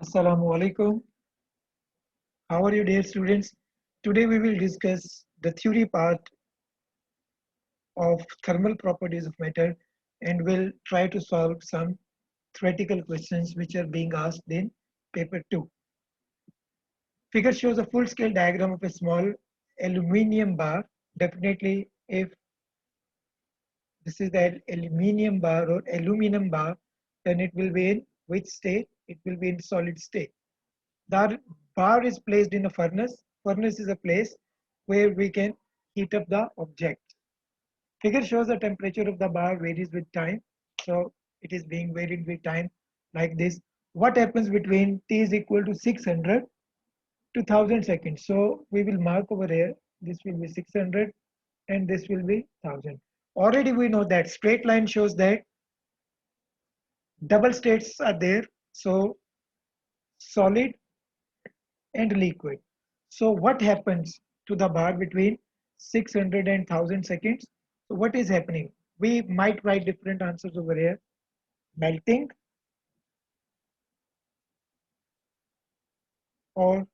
Assalamu alaikum. How are you, dear students? Today we will discuss the theory part of thermal properties of matter and will try to solve some theoretical questions which are being asked in paper 2. Figure shows a full-scale diagram of a small aluminium bar. Definitely, if this is the aluminium bar or aluminum bar, then it will be in which state? It will be in solid state. The bar is placed in a furnace. Furnace is a place where we can heat up the object. Figure shows the temperature of the bar varies with time. So it is being varied with time like this. What happens between t is equal to 600 to 1000 seconds? So we will mark over here. This will be 600 and this will be 1000. Already we know that straight line shows that double states are there. So solid and liquid. So what happens to the bar between 600 and 1000 seconds? So what is happening? We might write different answers over here. Melting or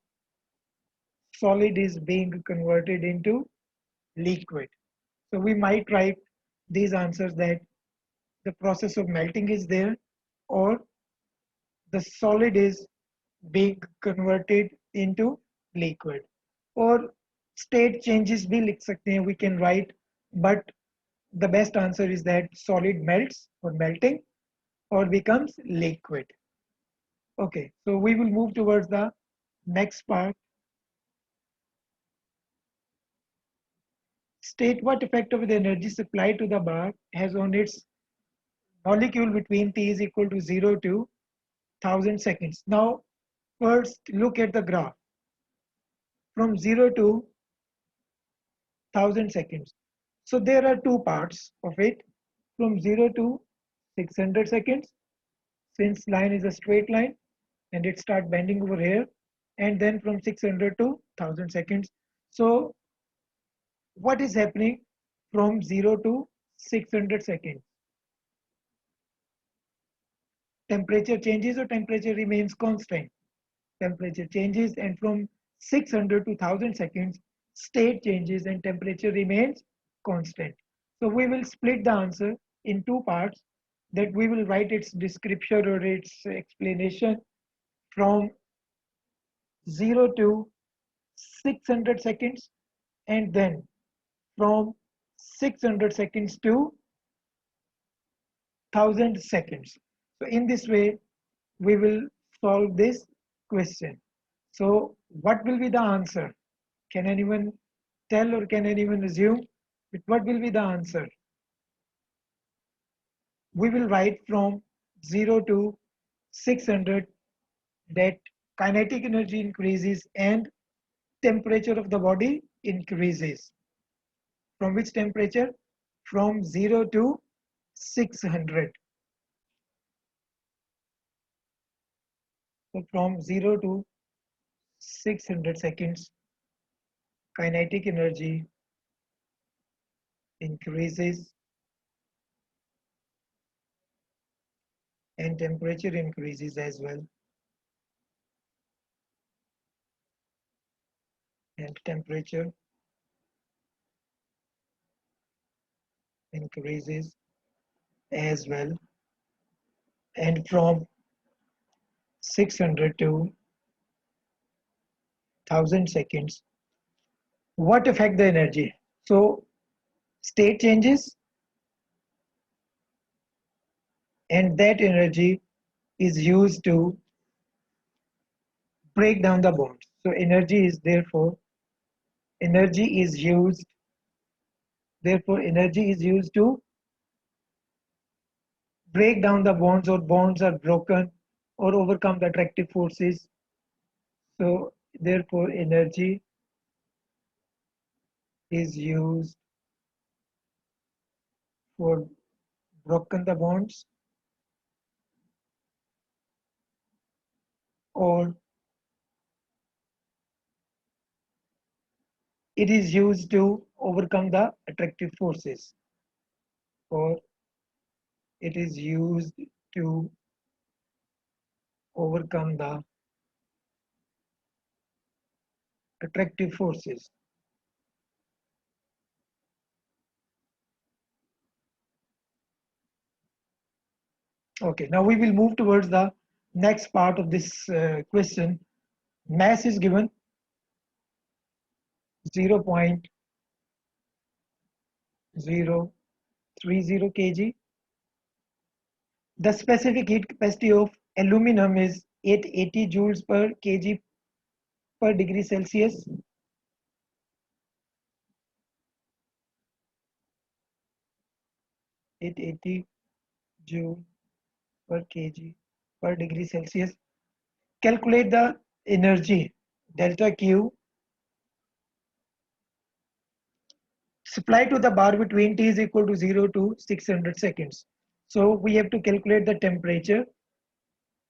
solid is being converted into liquid. So we might write these answers that the process of melting is there or the solid is being converted into liquid or state changes भी लिख सकते हैं we can write, but the best answer is that solid melts or melting or becomes liquid. Okay, so we will move towards the next part. State what effect of the energy supplied to the bar has on its molecule between t is equal to 0 to 1000 seconds. Now, first look at the graph from 0 to 1000 seconds. So there are two parts of it from 0 to 600 seconds. Since line is a straight line and it start bending over here, and then from 600 to 1000 seconds. So what is happening from 0 to 600 seconds? Temperature changes or temperature remains constant? Temperature changes, and from 600 to 1000 seconds, state changes and temperature remains constant. So we will split the answer in two parts, that we will write its description or its explanation from 0 to 600 seconds and then from 600 seconds to 1000 seconds. So in this way, we will solve this question. So what will be the answer? Can anyone tell or can anyone assume what will be the answer? We will write from 0 to 600 that kinetic energy increases and temperature of the body increases. From which temperature? From 0 to 600. So from 0 to 600 seconds, kinetic energy increases and temperature increases as well. And temperature increases as well. And from 600 to 1000 seconds, what affect the energy? So state changes and that energy is used to break down the bonds. So energy is used, therefore energy is used to break down the bonds, or bonds are broken or overcome the attractive forces. So therefore energy is used for broken the bonds or it is used to overcome the attractive forces or it is used to overcome the attractive forces. Okay, now we will move towards the next part of this question. Mass is given 0.030 kg. The specific heat capacity of aluminum is 880 joules per kg per degree Celsius. 880 joule per kg per degree Celsius. Calculate the energy delta Q supply to the bar between t is equal to 0 to 600 seconds. So we have to calculate the temperature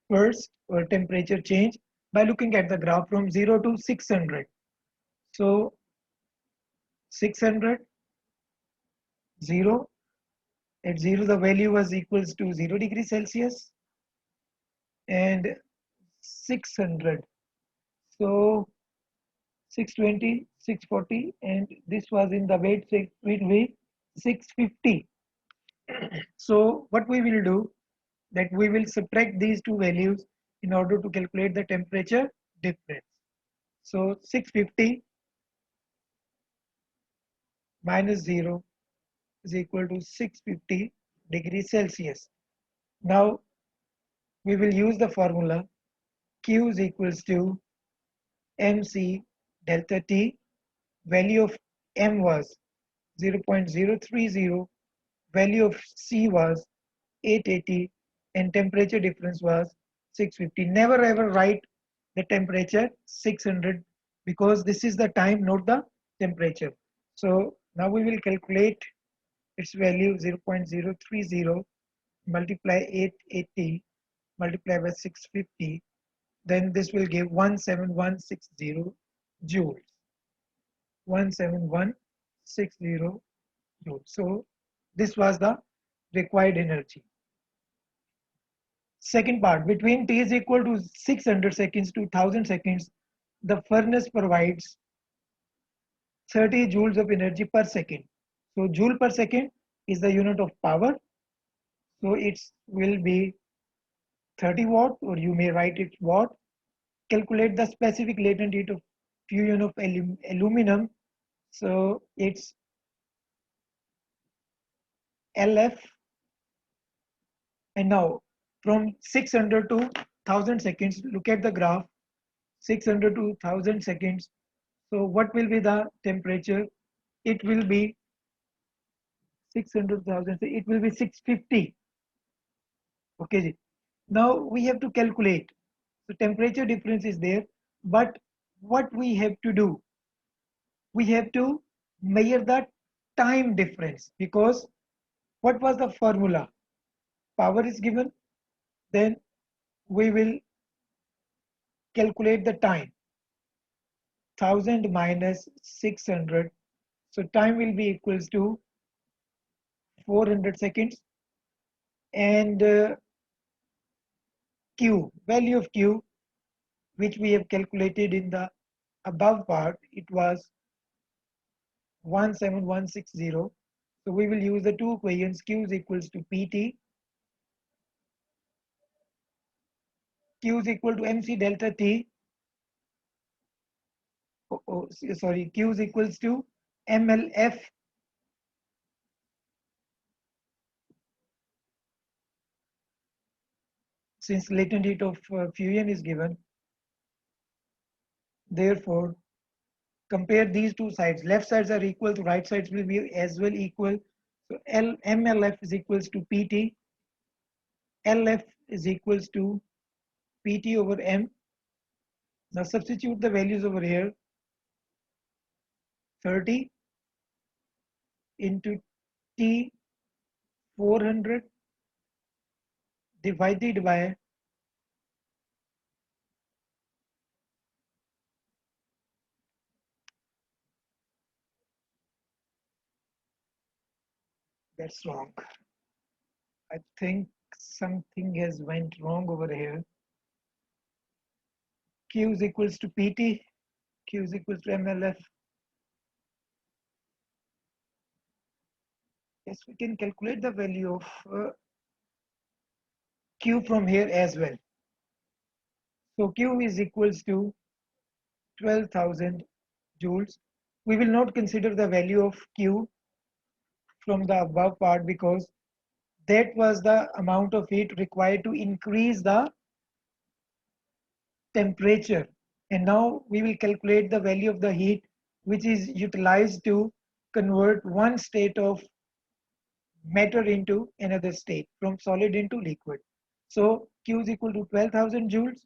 first, or temperature change, by looking at the graph from 0 to 600. So 600, 0, at 0 the value was equals to 0 degrees Celsius, and 600, so 620, 640, and this was in the weight will be 650. So what we will do, that we will subtract these two values in order to calculate the temperature difference. So 650 minus 0 is equal to 650 degrees Celsius. Now we will use the formula Q is equals to mc delta T. Value of m was 0.030, value of C was 880, and temperature difference was 650. Never ever write the temperature 600, because this is the time, not the temperature. So now we will calculate its value. 0.030 multiply 880 multiply by 650, then this will give 17160 joules. 17160 joules. So this was the required energy. Second part, between t is equal to 600 seconds to 1000 seconds, the furnace provides 30 joules of energy per second. So joule per second is the unit of power. So it will be 30 watt, or you may write it watt. Calculate the specific latent heat of fusion of aluminum. So it's LF. And now from 600 to 1000 seconds, look at the graph. 600 to 1000 seconds. So what will be the temperature? It will be 600,000. It will be 650. Okay. Now we have to calculate. So temperature difference is there, but what we have to do? We have to measure the time difference, because what was the formula? Power is given, then we will calculate the time. 1000 minus 600, so time will be equals to 400 seconds, and Q, value of Q, which we have calculated in the above part, it was 17160. So we will use the two equations. Q is equals to PT, Q is equal to MC delta T. Sorry, Q is equals to MLF, since latent heat of fusion is given. Therefore, compare these two sides. Left sides are equal, to right sides will be as well equal. So MLF is equals to PT. LF is equals to PT over M. Now substitute the values over here. 30 into T 400 divided by that's wrong. I think something has went wrong over here. Q is equals to PT. Q is equal to MLF. Yes, we can calculate the value of Q from here as well. So Q is equals to 12,000 joules. We will not consider the value of Q from the above part because that was the amount of heat required to increase the temperature. And now we will calculate the value of the heat which is utilized to convert one state of matter into another state from solid into liquid. So Q is equal to 12,000 joules.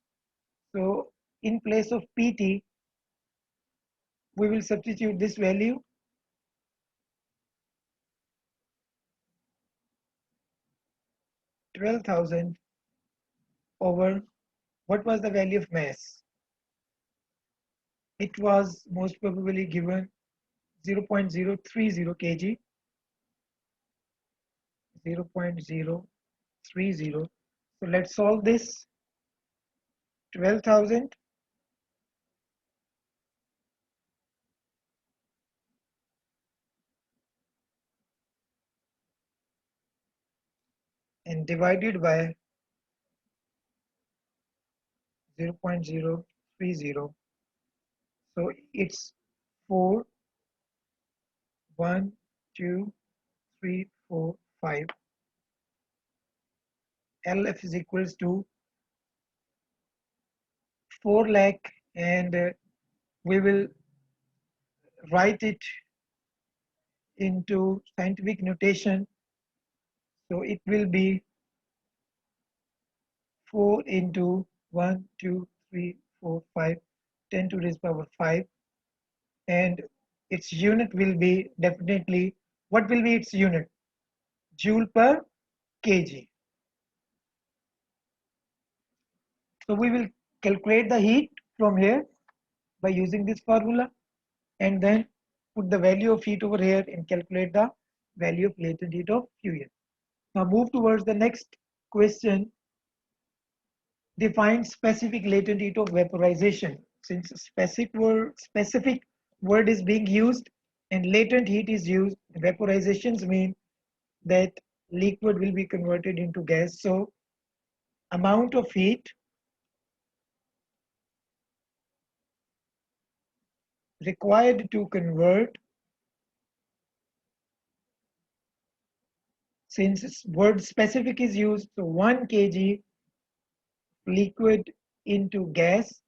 So in place of PT, we will substitute this value. 12,000 over what was the value of mass? It was most probably given 0.030 kg, 0.030. So let's solve this. 12,000 and divided by 0.030. So it's 4, 1, 2, 3, 4, 5. LF is equals to 4 lakh, and we will write it into scientific notation. So it will be 4 into 1, 2, 3, 4, 5, 10 to the power 5. And its unit will be definitely, what will be its unit? Joule per kg. So we will calculate the heat from here by using this formula and then put the value of heat over here and calculate the value of latent heat of fuel. Now move towards the next question. Define specific latent heat of vaporization. Since specific word is being used and latent heat is used, vaporizations mean that liquid will be converted into gas. So amount of heat required to convert, since word specific is used, so 1 kg liquid into gas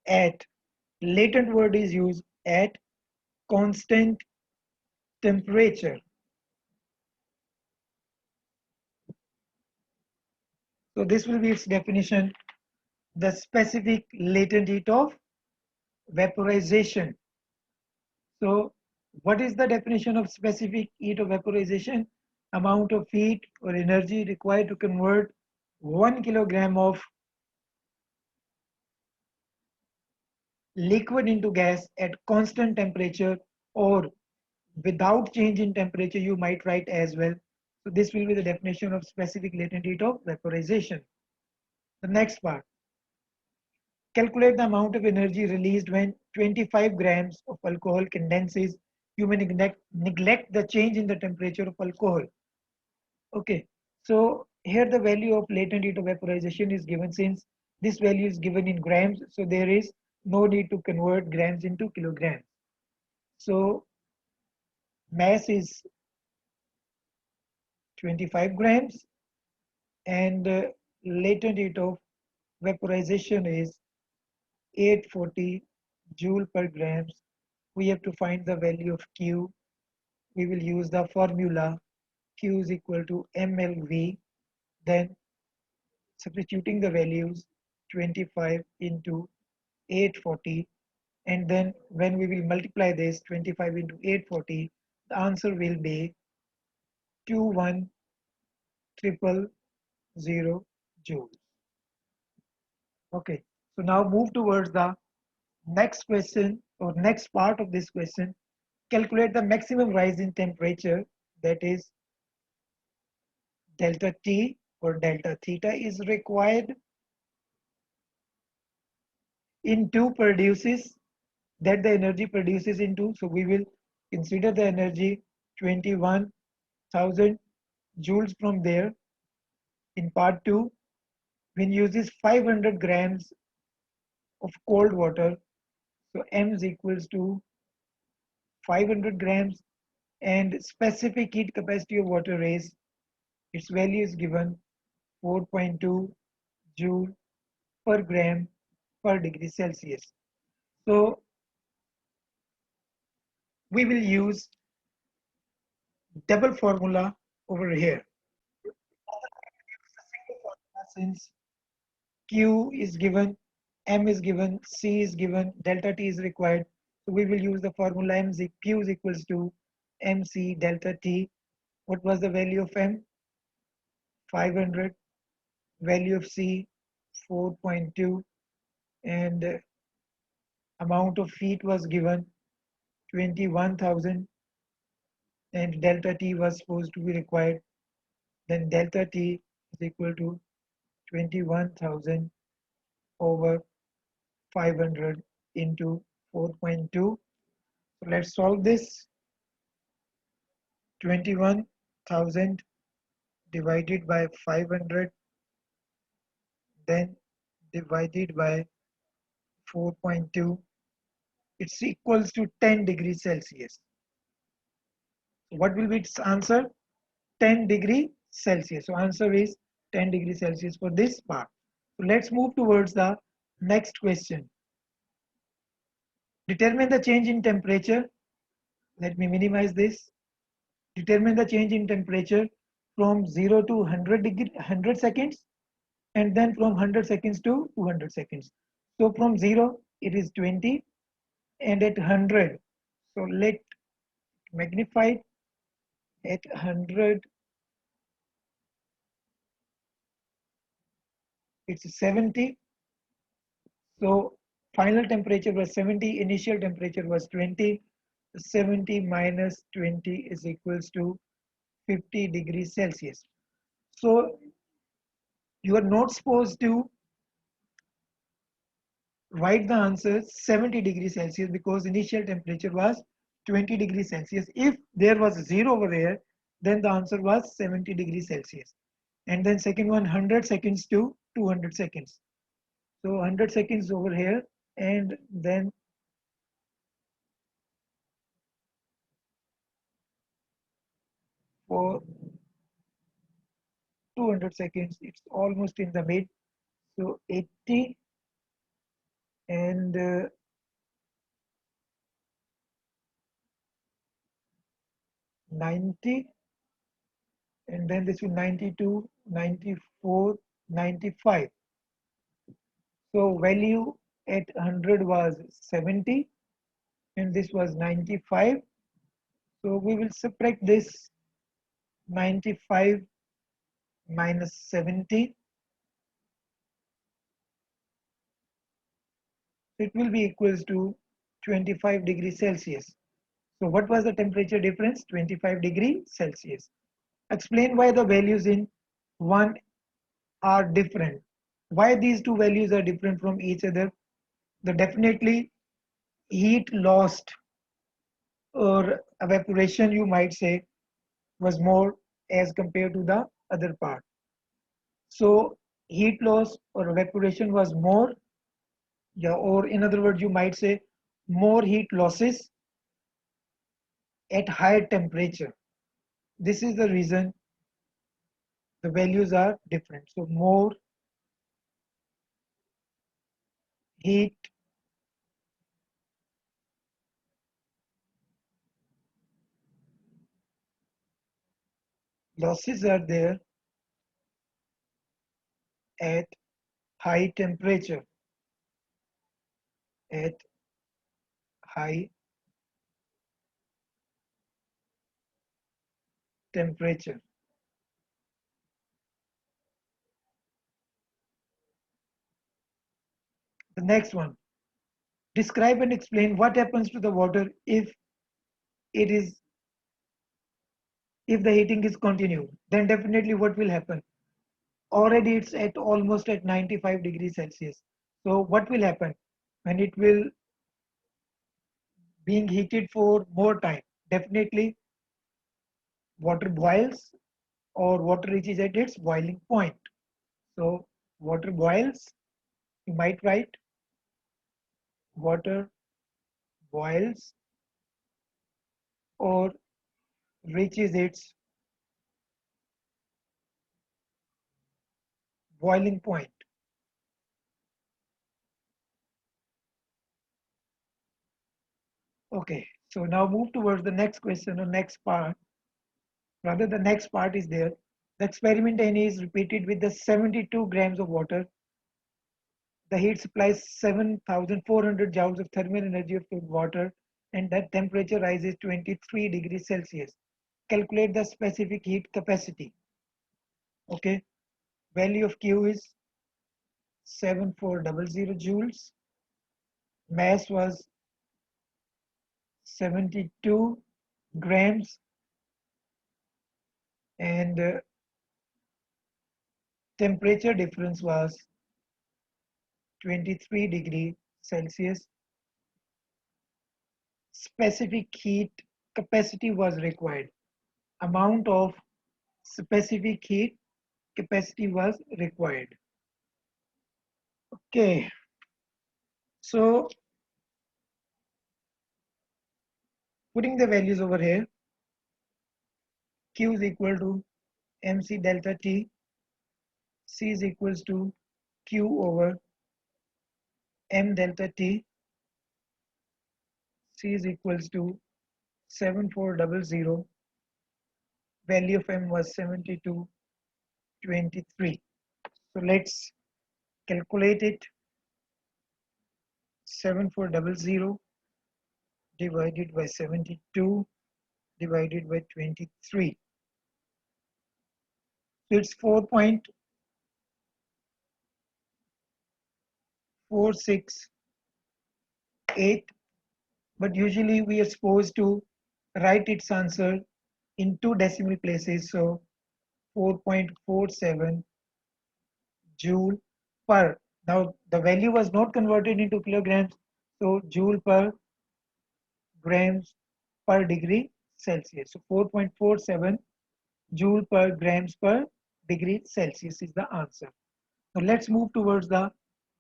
at, latent word is used, at constant temperature. So this will be its definition, the specific latent heat of vaporization. So what is the definition of specific heat of vaporization? Amount of heat or energy required to convert 1 kilogram of liquid into gas at constant temperature, or without change in temperature, you might write as well. So this will be the definition of specific latent heat of vaporization. The next part. Calculate the amount of energy released when 25 grams of alcohol condenses. You may neglect the change in the temperature of alcohol. Okay, so here the value of latent heat of vaporization is given. Since this value is given in grams, so there is no need to convert grams into kilograms. So mass is 25 grams and latent heat of vaporization is 840 joule per grams. We have to find the value of Q. We will use the formula Q is equal to MLV. Then substituting the values 25 into 840, and then when we will multiply this 25 into 840, the answer will be 21,000 joules. Okay, so now move towards the next question or next part of this question. Calculate the maximum rise in temperature, that is delta T or delta theta is required in two produces that the energy produces into. So we will consider the energy 21,000 joules from there. In part 2, when uses 500 grams of cold water, so M is equals to 500 grams, and specific heat capacity of water is, its value is given 4.2 joule per gram per degree Celsius. So we will use double formula over here. Since Q is given, M is given, C is given, delta T is required. So we will use the formula Q is equals to MC delta T. What was the value of M? 500. Value of C, 4.2. And amount of heat was given 21,000. And delta T was supposed to be required. Then delta T is equal to 21,000 over 500 into 4.2. So let's solve this. 21,000 divided by 500, then divided by 4.2. It's equals to 10 degrees Celsius. So what will be its answer? 10 degree Celsius. So answer is 10 degrees Celsius for this part. So let's move towards the next question. Determine the change in temperature. Let me minimize this. Determine the change in temperature from 0 to 100 seconds, and then from 100 seconds to 200 seconds. So from 0 it is 20, and at 100, so let magnify it. At 100 it's 70. So final temperature was 70, initial temperature was 20. 70 minus 20 is equals to 50 degrees Celsius. So you are not supposed to write the answer 70 degrees Celsius because initial temperature was 20 degrees Celsius. If there was 0 over there, then the answer was 70 degrees Celsius. And then second one, 100 seconds to 200 seconds. So 100 seconds over here, and then for 200 seconds, it's almost in the mid. So 80 and 90, and then this will 92, 94, 95. So value at 100 was 70, and this was 95. So we will subtract this 95 minus 70. It will be equals to 25 degrees Celsius. So what was the temperature difference? 25 degrees Celsius. Explain why the values in one are different. Why these two values are different from each other? The definitely heat lost or evaporation, you might say, was more as compared to the other part. So heat loss or evaporation was more, yeah, or in other words, you might say more heat losses at higher temperature. This is the reason the values are different. So more heat losses are there at high temperature. At high temperature. The next one, describe and explain what happens to the water it is if the heating is continued. Then definitely what will happen? Already it's at almost at 95 degrees Celsius. So what will happen when it will being heated for more time. Definitely water boils or water reaches at its boiling point. So water boils, you might write water boils or reaches its boiling point. Okay, so now move towards the next question or next part. Rather, the next part is there. The experiment N is repeated with the 72 grams of water. The heat supplies 7,400 joules of thermal energy of the water, and that temperature rises 23 degrees Celsius. Calculate the specific heat capacity. Okay, value of Q is 7400 joules. Mass was 72 grams, and temperature difference was 23 degree Celsius. Specific heat capacity was required. Amount of specific heat capacity was required. Okay, so putting the values over here, Q is equal to mc delta T, C is equals to Q over m delta T, C is equals to 7400, value of m was 7223. So let's calculate it. 7400 divided by 72 divided by 23. So it's 4.468, but usually we are supposed to write its answer in two decimal places. So 4.47 joule per. Now the value was not converted into kilograms, so joule per grams per degree Celsius. So 4.47 joule per grams per degree Celsius is the answer. Now let's move towards the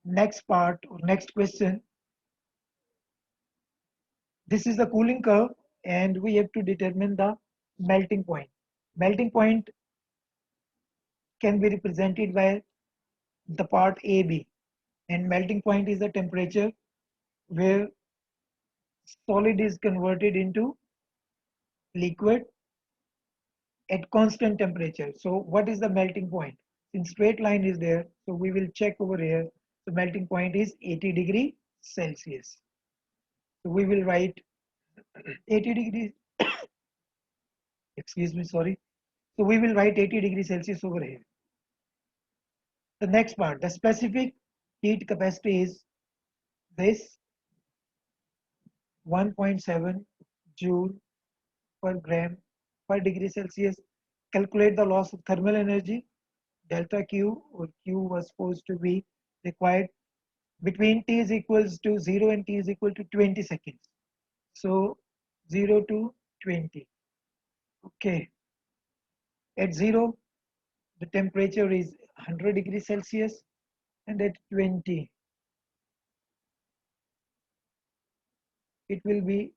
next part or next question. This is the cooling curve and we have to determine the melting point. Melting point can be represented by the part AB, and melting point is the temperature where solid is converted into liquid at constant temperature. So what is the melting point? Since straight line is there, so we will check over here. The melting point is 80 degree Celsius. So we will write 80 degrees, excuse me, sorry. So we will write 80 degrees Celsius over here. The next part, the specific heat capacity is this 1.7 joule per gram per degree Celsius. Calculate the loss of thermal energy. Delta Q or Q was supposed to be required between t is equals to 0 and t is equal to 20 seconds. So 0 to 20. Okay. At 0, the temperature is 100 degrees Celsius, and at 20, it will be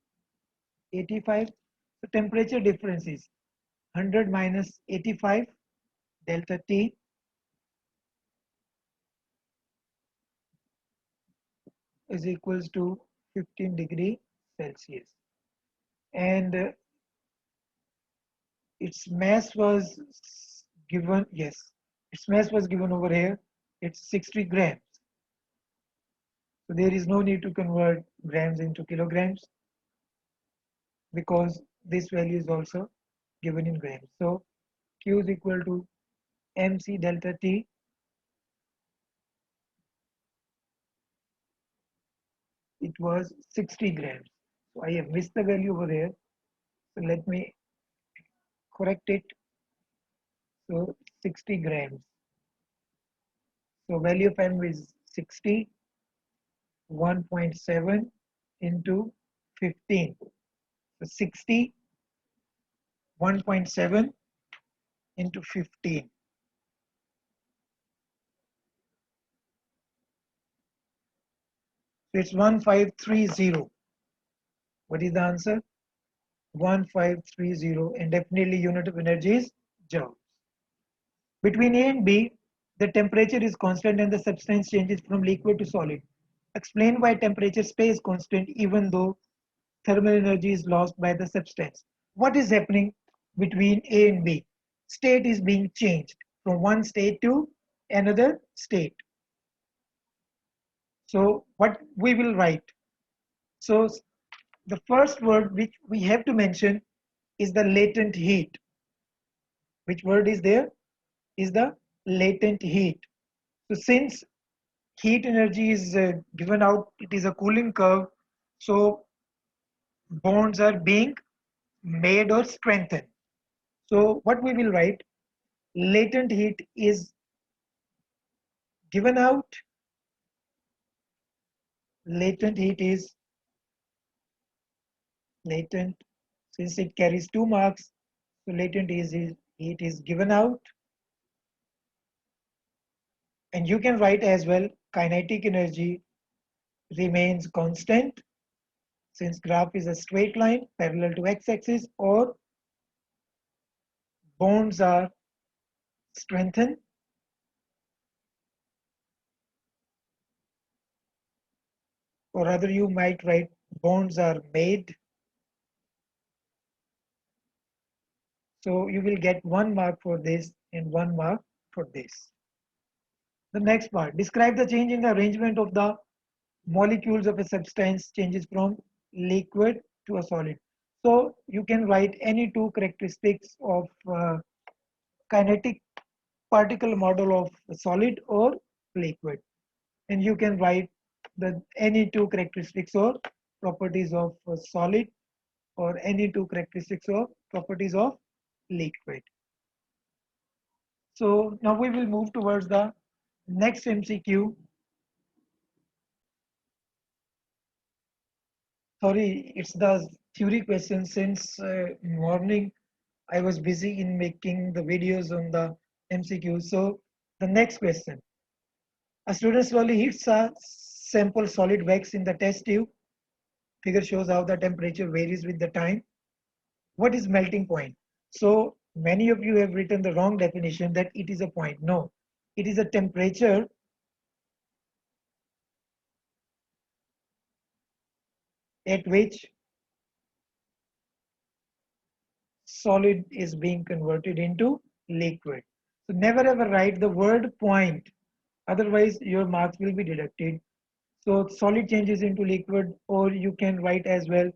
85. The temperature difference is 100 minus 85, delta T is equals to 15 degree Celsius. And its mass was given, yes, its mass was given over here. It's 60 grams. So there is no need to convert grams into kilograms because this value is also given in grams. So Q is equal to mc delta T. It was 60 grams. So I have missed the value over here. So let me correct it. So 60 grams. So value of m is 60, 1.7 into 15. So 60, 1.7 into 15. So it's 1530. What is the answer? 1530, and definitely unit of energy is joules. Between A and B, the temperature is constant and the substance changes from liquid to solid. Explain why temperature stays constant even though thermal energy is lost by the substance. What is happening between A and B? State is being changed from one state to another state. So what we will write? So the first word which we have to mention is the latent heat. Which word is there? Is the latent heat. So since heat energy is given out, it is a cooling curve. So bonds are being made or strengthened. So what we will write, latent heat is given out, latent heat is latent, since it carries 2 marks, so latent heat is given out. And you can write as well, kinetic energy remains constant, since graph is a straight line parallel to x-axis, or bonds are strengthened, or rather you might write bonds are made. So you will get 1 mark for this and 1 mark for this. The next part, describe the change in the arrangement of the molecules of a substance changes from liquid to a solid. So you can write any two characteristics of kinetic particle model of a solid or liquid. And you can write the any two characteristics or properties of a solid or any two characteristics or properties of liquid. So now we will move towards the next MCQ. Sorry, it's the theory question. Since morning I was busy in making the videos on the MCQ. So the next question. A student slowly heats a sample solid wax in the test tube. Figure shows how the temperature varies with the time. What is melting point? So many of you have written the wrong definition that it is a point. No, it is a temperature at which solid is being converted into liquid. So never ever write the word point, otherwise your marks will be deducted. So solid changes into liquid, or you can write as well,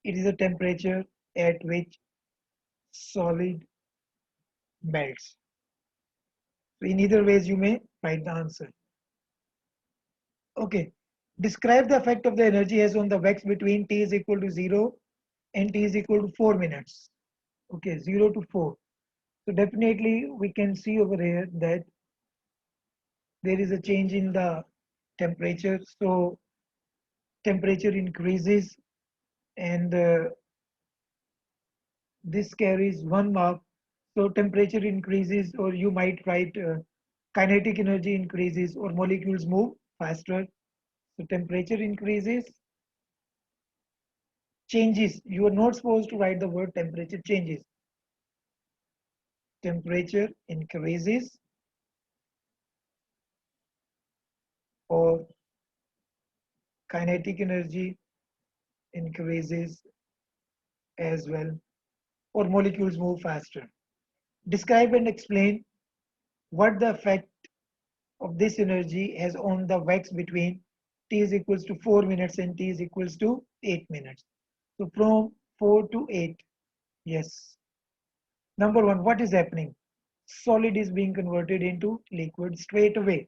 it is a temperature at which solid melts. So in either ways you may write the answer. Okay, describe the effect of the energy as on the wax between t is equal to 0 and t is equal to 4 minutes. Okay, 0 to 4. So definitely we can see over here that there is a change in the temperature. So temperature increases, and this carries 1 mark. So temperature increases, or you might write kinetic energy increases, or molecules move faster. So temperature increases, changes. You are not supposed to write the word temperature changes. Temperature increases, or kinetic energy increases as well, or molecules move faster. Describe and explain what the effect of this energy has on the wax between t is equals to 4 minutes and t is equals to 8 minutes. So from 4 to 8, yes. Number one, what is happening? Solid is being converted into liquid straight away.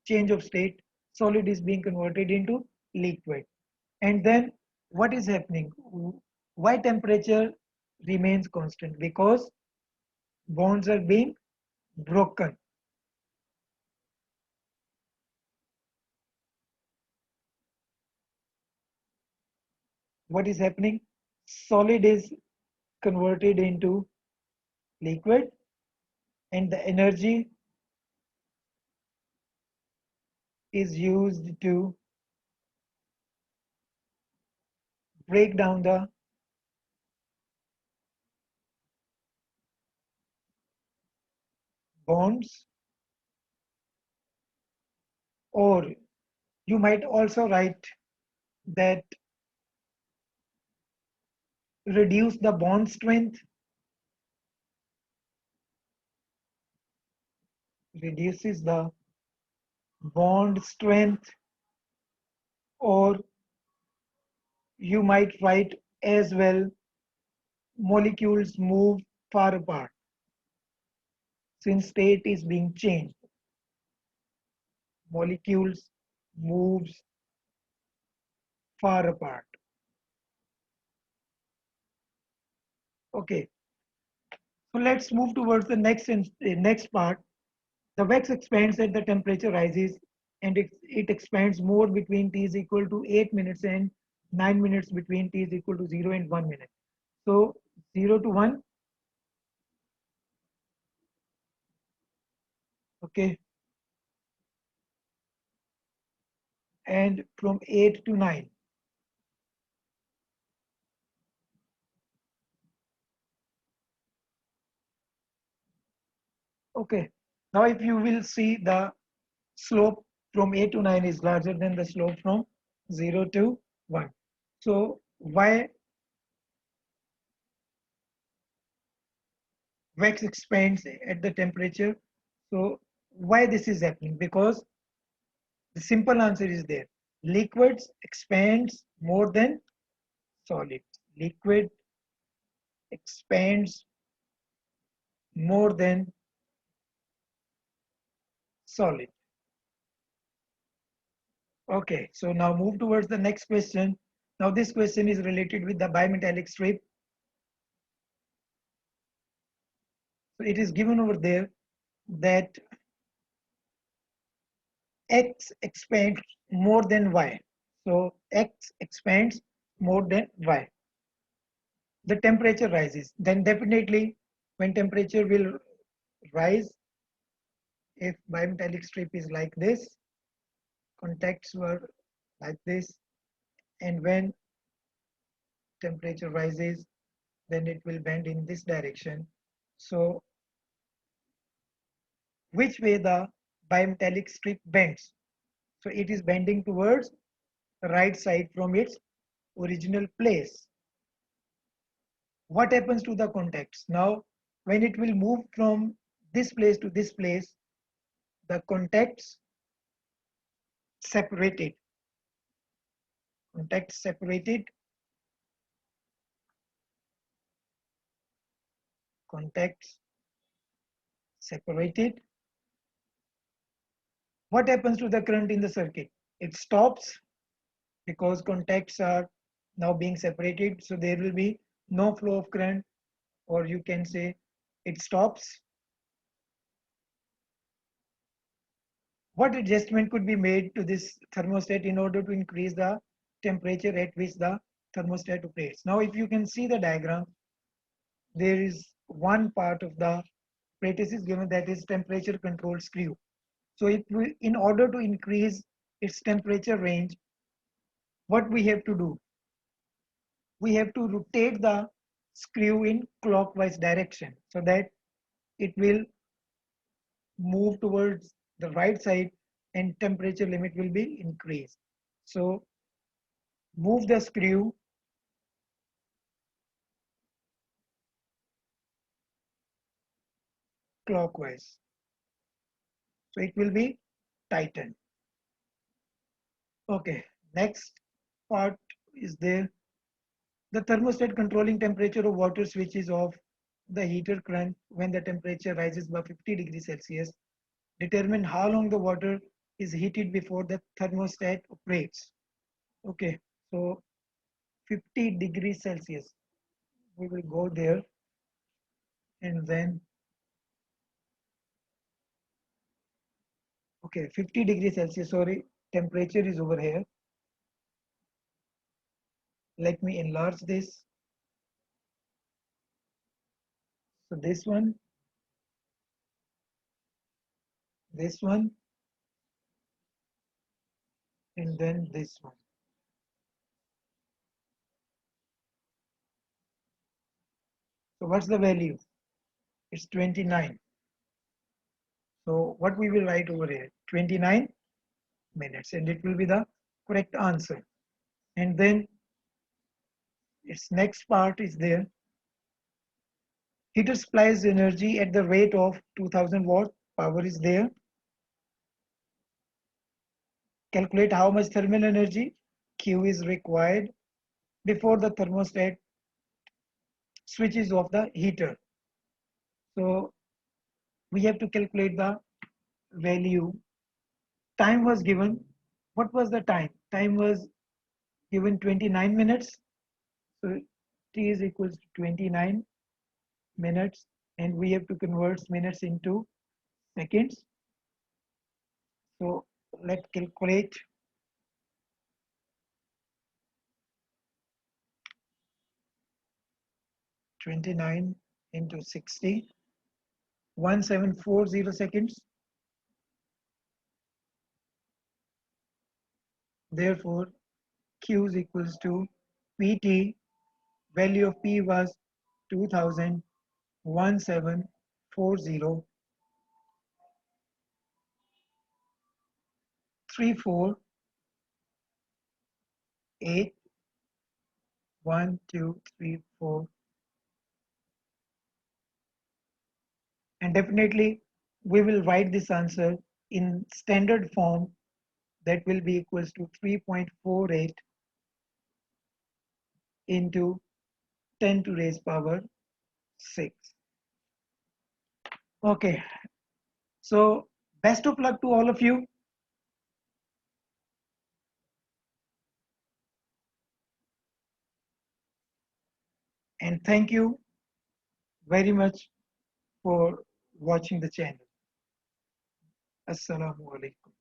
Change of state, solid is being converted into liquid. And then what is happening? Why temperature remains constant? Because bonds are being broken. what is happening? Solid is converted into liquid, and the energy is used to break down the bonds, or you might also write that reduce the bond strength, reduces the bond strength, or you might write as well molecules move far apart since state is being changed. Molecules moves far apart. Okay, so let's move towards the next part. The wax expands as the temperature rises, and it expands more between t is equal to 8 minutes and 9 minutes between t is equal to 0 and 1 minute. So 0 to 1, okay, and from 8 to 9. Okay, now if you will see the slope from 8 to 9 is larger than the slope from 0 to 1. So why wax expands at the temperature? So why this is happening? Because the simple answer is there. Liquids expands more than solid. Liquid expands more than solid. Okay, so now move towards the next question. Now this question is related with the bimetallic strip. So it is given over there that X expands more than Y. So X expands more than Y. The temperature rises. Then definitely when temperature will rise, if bimetallic strip is like this, contacts were like this, and when temperature rises, then it will bend in this direction. So which way the bimetallic strip bends? So it is bending towards the right side from its original place. What happens to the contacts? Now, when it will move from this place to this place, the contacts separated. Contacts separated. Contacts separated. What happens to the current in the circuit? It stops because contacts are now being separated. So there will be no flow of current, or you can say it stops. What adjustment could be made to this thermostat in order to increase the temperature at which the thermostat operates? Now, if you can see the diagram, there is one part of the apparatus is given, that is temperature control screw. So if we, in order to increase its temperature range, what we have to do? We have to rotate the screw in clockwise direction so that it will move towards the right side and temperature limit will be increased. So move the screw clockwise. So it will be tightened. Okay, next part is there. The thermostat controlling temperature of water switches off the heater crank when the temperature rises above 50 degrees Celsius. Determine how long the water is heated before the thermostat operates. Okay, so 50 degrees Celsius. We will go there, and then, okay, 50 degrees Celsius, sorry, temperature is over here. Let me enlarge this. So this one, and then this one. So what's the value? It's 29. So what we will write over here? 29 minutes, and it will be the correct answer. And then its next part is there. Heater supplies energy at the rate of 2000 watt. Power is there. Calculate how much thermal energy Q is required before the thermostat switches off the heater. So we have to calculate the value. Time was given. What was the time? Time was given 29 minutes. So T is equals to 29 minutes, and we have to convert minutes into seconds. So let's calculate. 29 into 60, 1740 seconds. Therefore, Q is equals to PT. Value of P was 2000, 1740, 34, 8, 1, 2, 3, 4. And definitely, we will write this answer in standard form, that will be equals to 3.48 into 10 to raise power 6. Okay, so best of luck to all of you. And thank you very much for watching the channel. Assalamu alaikum.